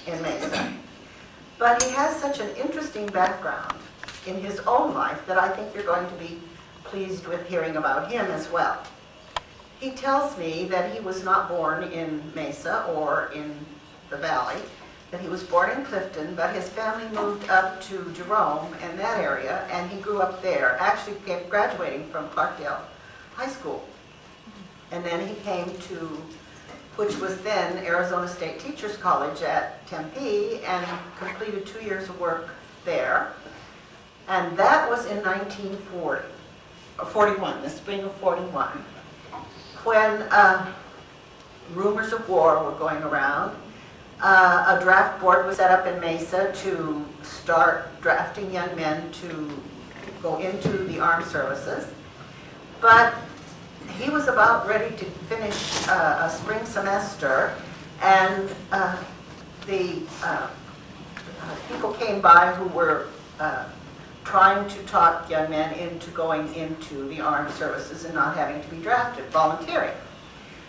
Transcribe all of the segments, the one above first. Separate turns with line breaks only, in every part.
in Mesa. But he has such an interesting background in his own life that I think you're going to be pleased with hearing about him as well. He tells me that he was not born in Mesa or in the Valley, that he was born in Clifton, but his family moved up to Jerome and that area, and he grew up there, actually graduating from Clarkdale High School. And then he came to, which was then Arizona State Teachers College at Tempe, and completed 2 years of work there. And that was in 1941, the spring of 41, when rumors of war were going around. A draft board was set up in Mesa to start drafting young men to go into the armed services. But he was about ready to finish a spring semester, and the people came by who were trying to talk young men into going into the armed services and not having to be drafted, volunteering.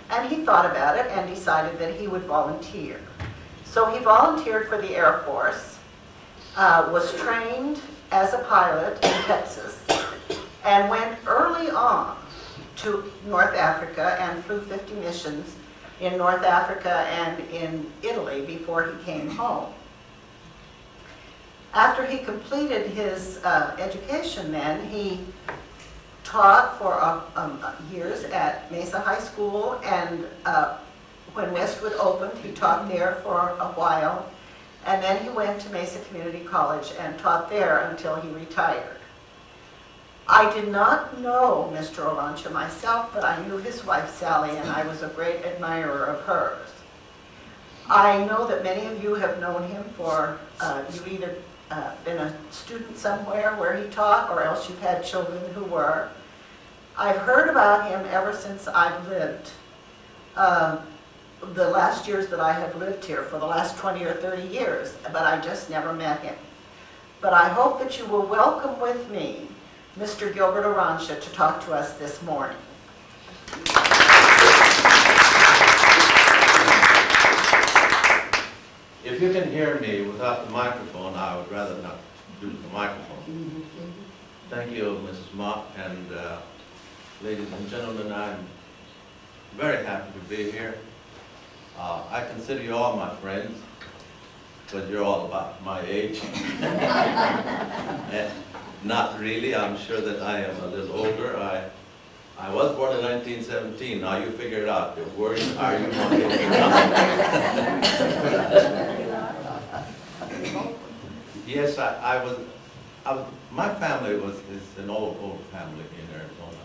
And he thought about it and decided that he would volunteer. So he volunteered for the Air Force, was trained as a pilot in Texas, and went early on to North Africa and flew 50 missions in North Africa and in Italy before he came home. After he completed his education then, he taught for years at Mesa High School, and when Westwood opened, he taught there for a while, and then he went to Mesa Community College and taught there until he retired. I did not know Mr. Orrantia myself, but I knew his wife Sally, and I was a great admirer of hers. I know that many of you have known him for, you've either been a student somewhere where he taught, or else you've had children who were. I've heard about him ever since I've lived. The last years that I have lived here, for the last 20 or 30 years, but I just never met him. But I hope that you will welcome with me Mr. Gilbert Orrantia to talk to us this morning.
If you can hear me without the microphone, I would rather not use the microphone. Thank you, Mrs. Mott, and ladies and gentlemen, I'm very happy to be here. I consider you all my friends, because you're all about my age. Not really. I'm sure that I am a little older. I was born in 1917. Now you figure it out. Your words are you want to Yes, I was. My family is an old family in Arizona.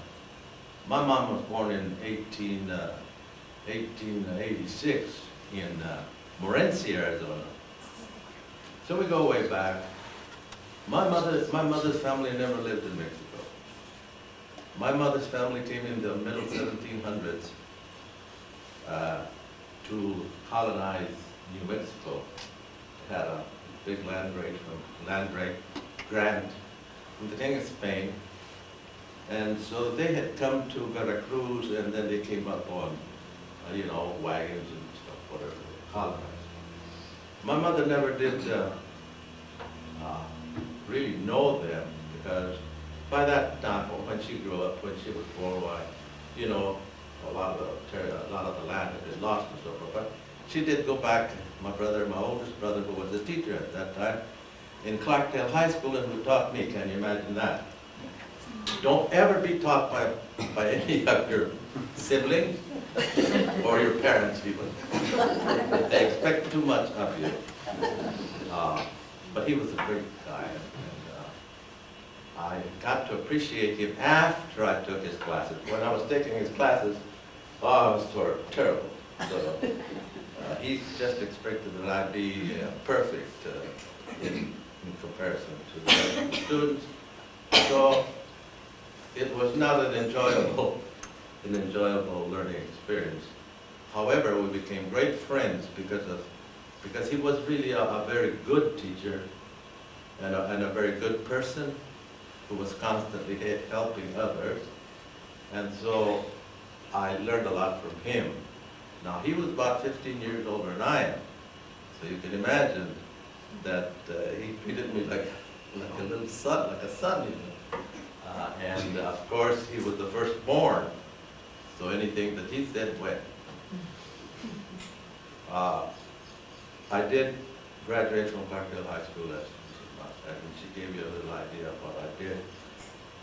My mom was born in 1886 in Morenci, Arizona. So we go way back. My mother's family never lived in Mexico. My mother's family came in the middle 1700s to colonize New Mexico. Had a big land grant from the King of Spain. And so they had come to Veracruz, and then they came up on, wagons and stuff, whatever, colonized. My mother never did really know them, because by that time, when she grew up, when she was born, a lot of the land had been lost and so forth. But she did go back. My oldest brother, who was a teacher at that time, in Clarkdale High School, and who taught me. Can you imagine that? Don't ever be taught by any of your siblings or your parents even. They expect too much of you. But he was a great guy, and I got to appreciate him after I took his classes. When I was taking his classes, it was terrible. So he just expected that I'd be perfect in comparison to the other students. So it was not an enjoyable learning experience. However, we became great friends because he was really a very good teacher and a very good person who was constantly helping others. And so I learned a lot from him. Now, he was about 15 years older than I am. So you can imagine that he treated me like a little son, like a son, you know. And of course, he was the firstborn, so anything that he said went. I did graduate from Parkdale High School as Mrs. Massa, and she gave you a little idea of what I did.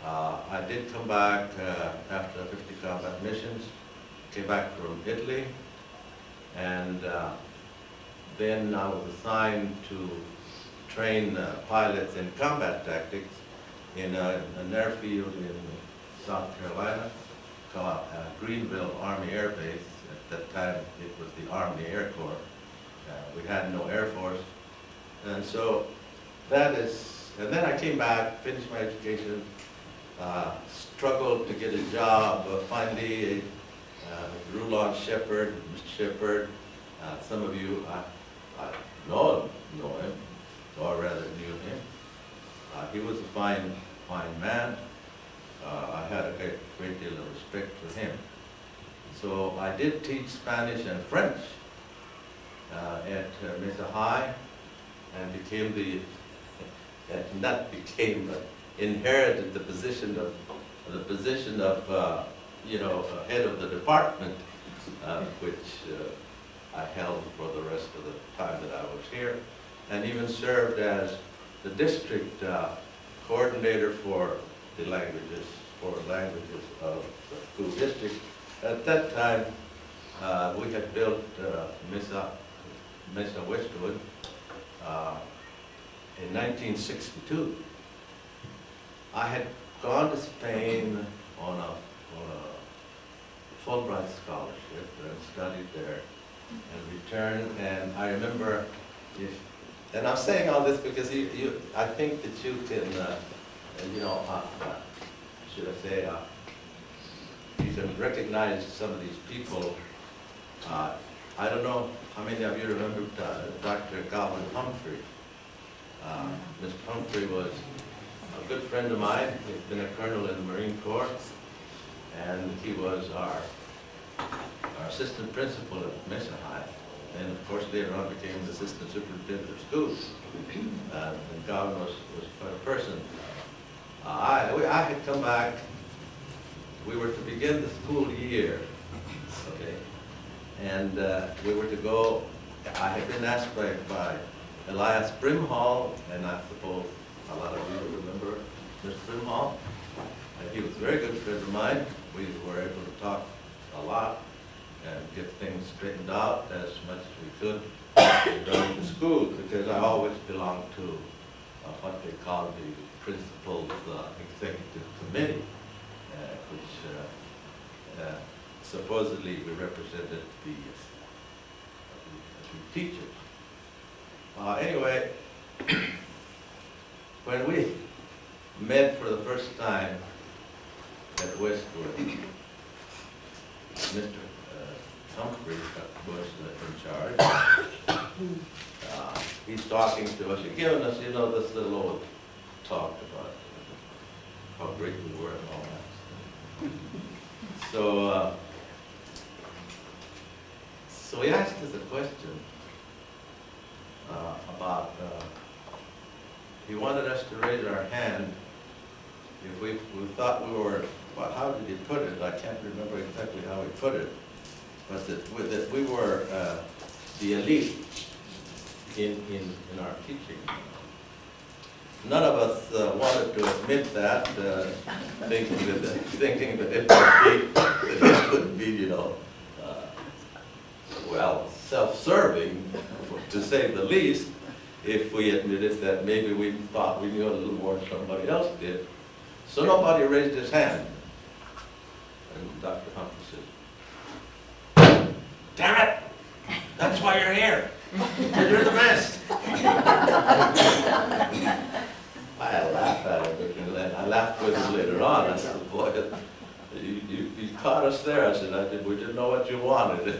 I did come back after 50 combat missions, came back from Italy, and then I was assigned to train pilots in combat tactics in an airfield in South Carolina called Greenville Army Air Base. At that time, it was the Army Air Corps. We had no Air Force. And so that is, and then I came back, finished my education, struggled to get a job, finally Rulon Shepard, Mr. Shepard, some of you I know him, or rather knew him. He was a fine man. I had a great deal of respect for him. So I did teach Spanish and French at Mesa High, and inherited the position of you know, head of the department, which I held for the rest of the time that I was here, and even served as the district coordinator for the languages, foreign languages of the school district. At that time, we had built Mesa Westwood in 1962. I had gone to Spain on a Fulbright scholarship and studied there and returned. And I remember, and I'm saying all this because I think that you can, you know, should I say, you can recognize some of these people. I don't know how many of you remember Dr. Calvin Humphrey. Mr. Humphrey was a good friend of mine. He's been a colonel in the Marine Corps, and he was our assistant principal at Mesa High. And of course, later on became the assistant superintendent of schools. And Calvin was quite a person. I had come back. We were to begin the school year, okay? And we were to go. I had been asked by Elias Brimhall, and I suppose a lot of you remember Mr. Brimhall. And he was a very good friend of mine. We were able to talk a lot and get things straightened out as much as we could during the school, because I always belonged to what they call the principal's executive committee, which supposedly we represented the teachers. Anyway, when we met for the first time at Westwood, Mr. Humphrey was in charge. He's talking to us. He's giving us, you know, this little old talk about how great we were and all that. So he asked us a question about, he wanted us to raise our hand if we thought we were, well, how did he put it? I can't remember exactly how he put it, but that we were the elite in our teaching. None of us wanted to admit that, thinking that it would be, you know, well, self-serving, to say the least, if we admitted that maybe we thought we knew a little more than somebody else did. So nobody raised his hand. And Dr. Humphrey said, "Damn it! That's why you're here. You're the best." I laughed at him, and I laughed with him later on. I said, "Boy, you caught us there." I said, "We didn't know what you wanted."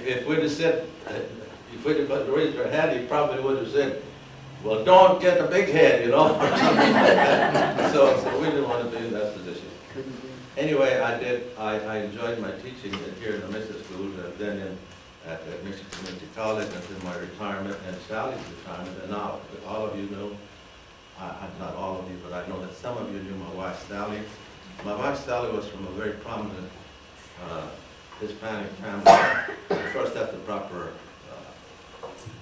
If we'd have said, if we'd have raised our hand, he probably would have said, "Well, don't get a big head, you know." So we didn't want to be in that position. Anyway, I enjoyed my teaching here in the Mesa schools, and then at Michigan Community College until my retirement and Sally's retirement. And now, all of you know, not all of you, but I know that some of you knew my wife Sally. My wife Sally was from a very prominent Hispanic family. Of course, that's the proper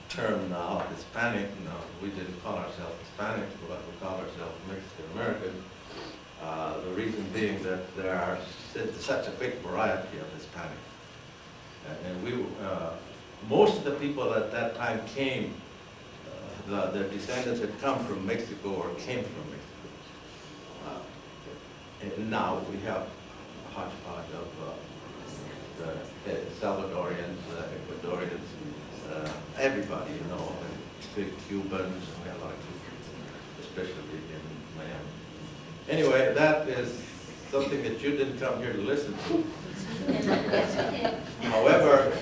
term now, Hispanic. No, we didn't call ourselves Hispanic, but we call ourselves Mexican American. The reason being that there are such a big variety of Hispanic. And we, most of the people at that time came, their descendants had come from Mexico or came from Mexico. And now we have a hodgepodge of the Salvadorians, Ecuadorians, everybody, you know, big Cubans, we have a lot of Cubans, especially in Miami. Anyway, that is something that you didn't come here to listen to. However,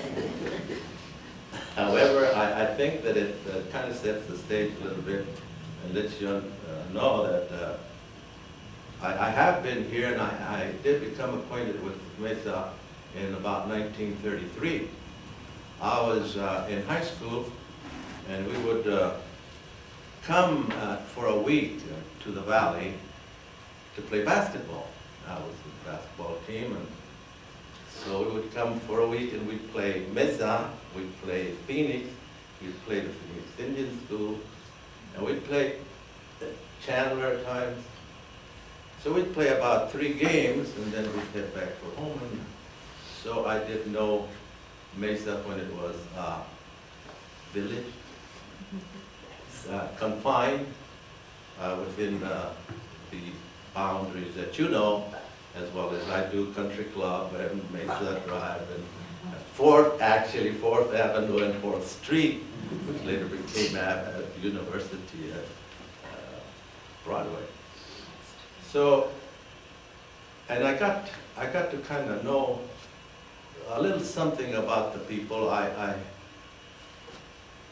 I think that it kind of sets the stage a little bit and lets you know that I have been here, and I did become acquainted with Mesa in about 1933. I was in high school, and we would come for a week to the valley to play basketball. I was the basketball team, and so we would come for a week and we'd play Mesa, we'd play Phoenix, we'd play the Phoenix Indian School, and we'd play Chandler at times. So we'd play about 3 games and then we'd head back for home. And so I did know Mesa when it was village, confined within the boundaries that you know, as well as I do, Country Club and Mesa Drive and 4th Avenue and 4th Street, which later became University at Broadway. So, and I got to kind of know a little something about the people.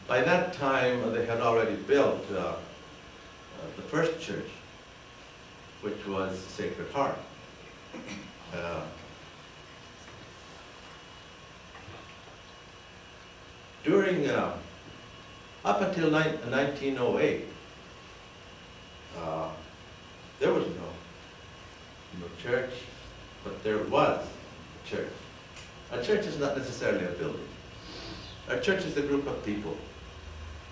By that time, they had already built the first church, which was Sacred Heart. During, up until 1908, there was no church, but there was a church. A church is not necessarily a building. A church is a group of people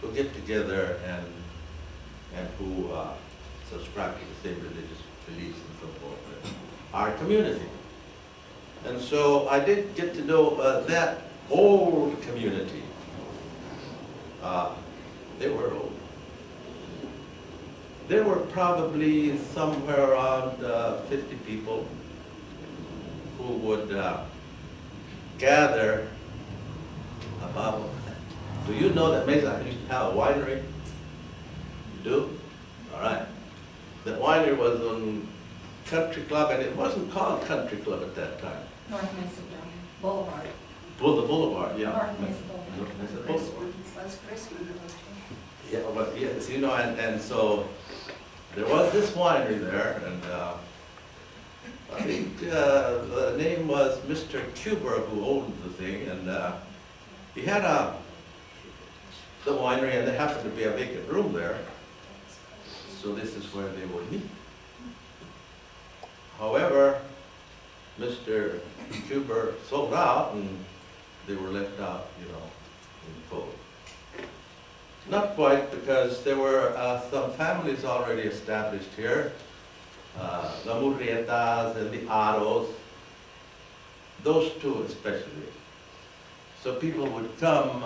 who get together and who subscribe to the same religious beliefs and so forth. Our community. And so I did get to know that old community. They were old. There were probably somewhere around 50 people who would gather about. Do you know that Mesa used to have a winery? You do? All right. The winery was on Country Club, and it wasn't called Country Club at that time.
North Mesa Boulevard.
The Boulevard, yeah.
North Mesa Boulevard.
North Mesa Boulevard.
That's Christmas.
Yeah, but yes, you know, and so there was this winery there, and I think the name was Mr. Cuber who owned the thing, and he had the winery, and there happened to be a vacant room there, so this is where they would meet. However, Mr. Cuber sold out, and they were left out, you know, in the cold. Not quite, because there were some families already established here, the Murrietas and the Aros, those two especially. So people would come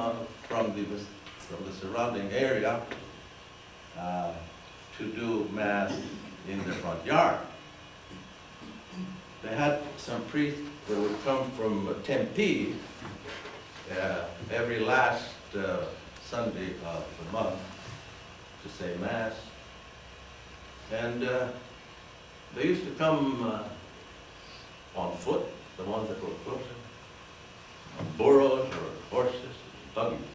from the surrounding area to do Mass in their front yard. They had some priests that would come from Tempe every last Sunday of the month to say Mass. And they used to come on foot, the ones that were closer, on burros or horses, buggies.